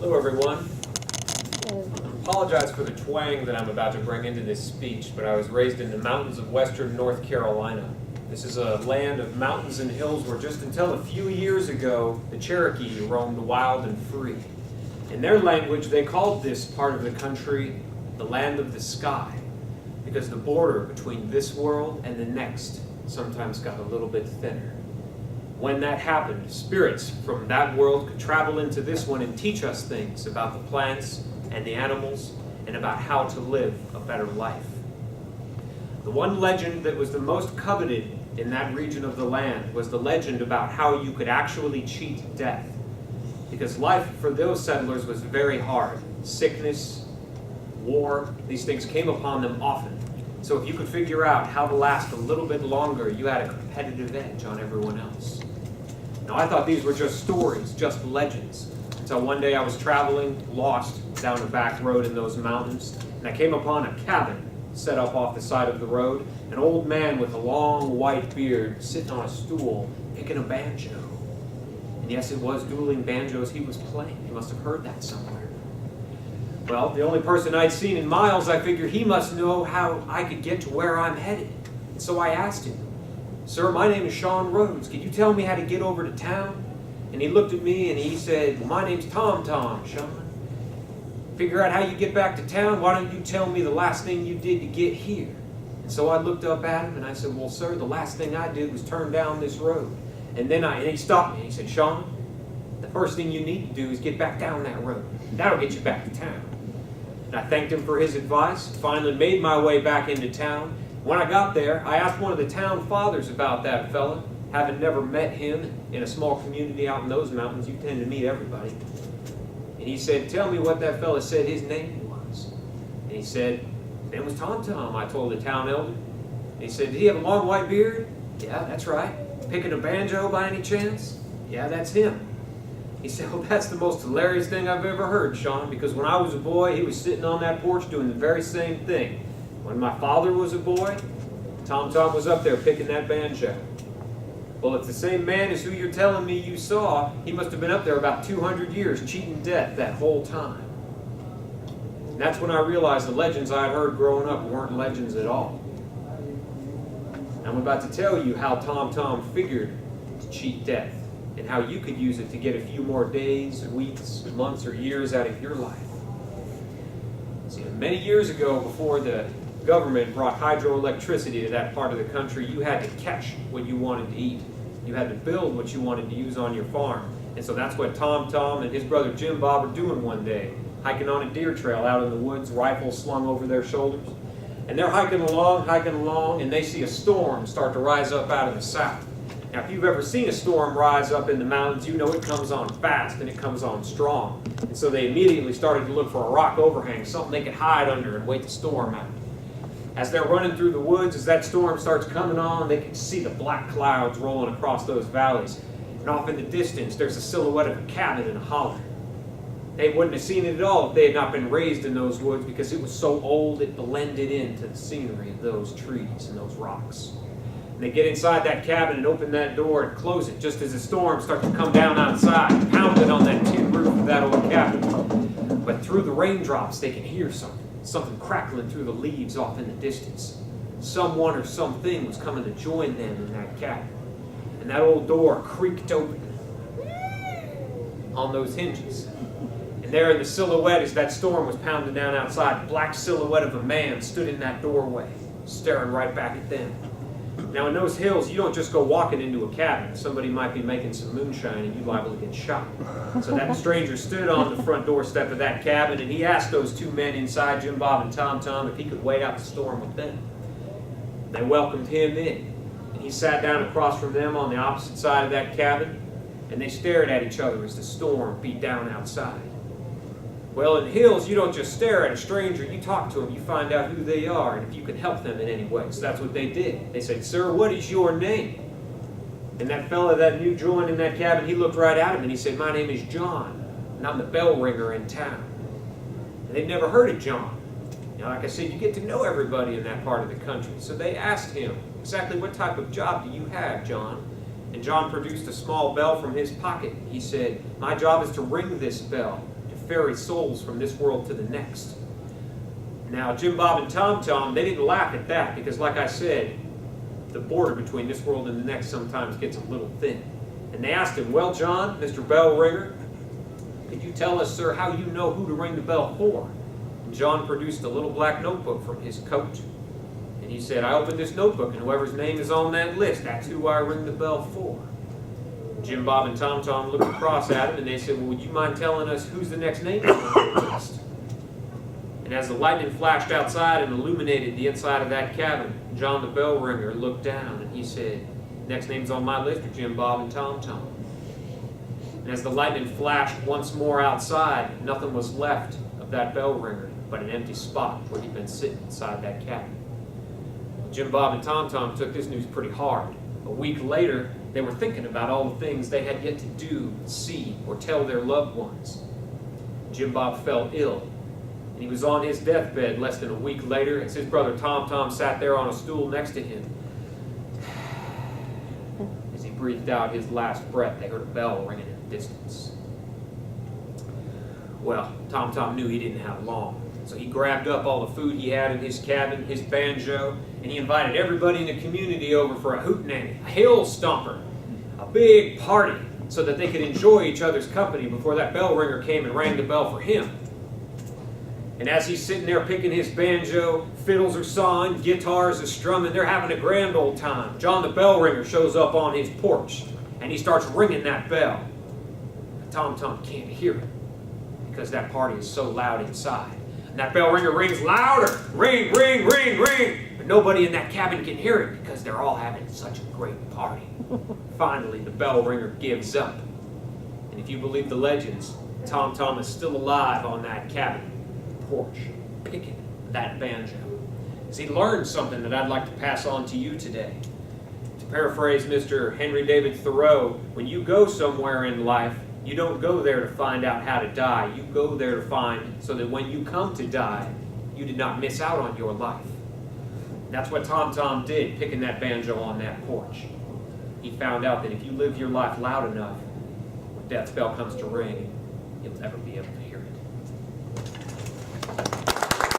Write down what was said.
Hello, everyone. I apologize for the twang that I'm about to bring into this speech, but I was raised in the mountains of western North Carolina. This is a land of mountains and hills where just until a few years ago, the Cherokee roamed wild and free. In their language, they called this part of the country the land of the sky, because the border between this world and the next sometimes got a little bit thinner. When that happened, spirits from that world could travel into this one and teach us things about the plants and the animals and about how to live a better life. The one legend that was the most coveted in that region of the land was the legend about how you could actually cheat death. Because life for those settlers was very hard. Sickness, war, these things came upon them often. So if you could figure out how to last a little bit longer, you had a competitive edge on everyone else. Now I thought these were just stories, just legends, until one day I was traveling, lost, down a back road in those mountains, and I came upon a cabin set up off the side of the road, an old man with a long white beard sitting on a stool picking a banjo. And yes, it was dueling banjos he was playing. You must have heard that somewhere. Well, the only person I'd seen in miles, I figured he must know how I could get to where I'm headed. And so I asked him, "Sir, my name is Shawn Rhodes. Could you tell me how to get over to town?" And he looked at me and he said, "Well, my name's Tom, Shawn. Figure out how you get back to town. Why don't you tell me the last thing you did to get here?" And so I looked up at him and I said, "Well, sir, the last thing I did was turn down this road." And then he stopped me and he said, "Shawn, the first thing you need to do is get back down that road. That'll get you back to town." And I thanked him for his advice, finally made my way back into town. When I got there, I asked one of the town fathers about that fella. Having never met him in a small community out in those mountains, you tend to meet everybody. And he said, "Tell me what that fella said his name was." And he said, "His name was Tom." I told the town elder. And he said, "Did he have a long white beard?" "Yeah, that's right." "Picking a banjo by any chance?" "Yeah, that's him." He said, "Well, that's the most hilarious thing I've ever heard, Shawn, because when I was a boy, he was sitting on that porch doing the very same thing. When my father was a boy, Tom was up there picking that banjo." Well, if the same man is who you're telling me you saw, he must have been up there about 200 years cheating death that whole time. And that's when I realized the legends I had heard growing up weren't legends at all. I'm about to tell you how Tom figured to cheat death and how you could use it to get a few more days, weeks, months, or years out of your life. See, many years ago, before the government brought hydroelectricity to that part of the country, you had to catch what you wanted to eat. You had to build what you wanted to use on your farm. And so that's what Tom and his brother Jim Bob are doing one day, hiking on a deer trail out in the woods, rifles slung over their shoulders. And they're hiking along, and they see a storm start to rise up out of the south. Now, if you've ever seen a storm rise up in the mountains, you know it comes on fast and it comes on strong. And so they immediately started to look for a rock overhang, something they could hide under and wait the storm out. As they're running through the woods, as that storm starts coming on, they can see the black clouds rolling across those valleys. And off in the distance, there's a silhouette of a cabin in a holler. They wouldn't have seen it at all if they had not been raised in those woods, because it was so old it blended into the scenery of those trees and those rocks. And they get inside that cabin and open that door and close it just as the storm starts to come down outside and pound it on that tin roof of that old cabin. But through the raindrops, they can hear something crackling through the leaves off in the distance. Someone or something was coming to join them in that cabin. And that old door creaked open on those hinges. And there in the silhouette, as that storm was pounding down outside, the black silhouette of a man stood in that doorway, staring right back at them. Now in those hills, you don't just go walking into a cabin. Somebody might be making some moonshine and you're liable to get shot. So that stranger stood on the front doorstep of that cabin and he asked those two men inside, Jim Bob and Tom, if he could wait out the storm with them. They welcomed him in. And he sat down across from them on the opposite side of that cabin, and they stared at each other as the storm beat down outside. Well, in the hills, you don't just stare at a stranger, you talk to them, you find out who they are, and if you can help them in any way. So that's what they did. They said, "Sir, what is your name?" And that fella that new joined in that cabin, he looked right at him and he said, "My name is John, and I'm the bell ringer in town." And they'd never heard of John. Now, like I said, you get to know everybody in that part of the country. So they asked him, "Exactly what type of job do you have, John?" And John produced a small bell from his pocket. He said, "My job is to ring this bell, to ferry souls from this world to the next. Now, Jim Bob and Tom Tom, they didn't laugh at that because, like I said, the border between this world and the next sometimes gets a little thin. And they asked him, well, John, Mr. Bell Ringer, could you tell us, sir, how you know who to ring the bell for? And John produced a little black notebook from his coat. And he said, I opened this notebook, and whoever's name is on that list, that's who I ring the bell for. Jim Bob and Tom Tom looked across at him, and they said, well, would you mind telling us who's the next name on the list? And as the lightning flashed outside and illuminated the inside of that cabin, John the bell ringer looked down, and he said, next names on my list are Jim Bob and Tom Tom. And as the lightning flashed once more outside, nothing was left of that bell ringer but an empty spot where he'd been sitting inside that cabin. Jim Bob and Tom Tom took this news pretty hard. A week later, they were thinking about all the things they had yet to do, see, or tell their loved ones. Jim Bob fell ill, and he was on his deathbed less than a week later as his brother Tom Tom sat there on a stool next to him. As he breathed out his last breath, they heard a bell ringing in the distance. Well, Tom Tom knew he didn't have long, so he grabbed up all the food he had in his cabin, his banjo, and he invited everybody in the community over for a hootenanny, a hill stomper, a big party, so that they could enjoy each other's company before that bell ringer came and rang the bell for him. And as he's sitting there picking his banjo, fiddles are sawing, guitars are strumming, they're having a grand old time. John the bell ringer shows up on his porch, and he starts ringing that bell. But Tom Tom can't hear it because that party is so loud inside. And that bell ringer rings louder, ring, ring, ring, ring. But nobody in that cabin can hear it because they're all having such a great party. Finally, the bell ringer gives up. And if you believe the legends, Tom Tom is still alive on that cabin porch, picking that banjo. As he learned something that I'd like to pass on to you today. To paraphrase Mr. Henry David Thoreau, when you go somewhere in life, you don't go there to find out how to die. You go there to find so that when you come to die, you did not miss out on your life. That's what Tom Tom did, picking that banjo on that porch. He found out that if you live your life loud enough, when death's bell comes to ring, you'll never be able to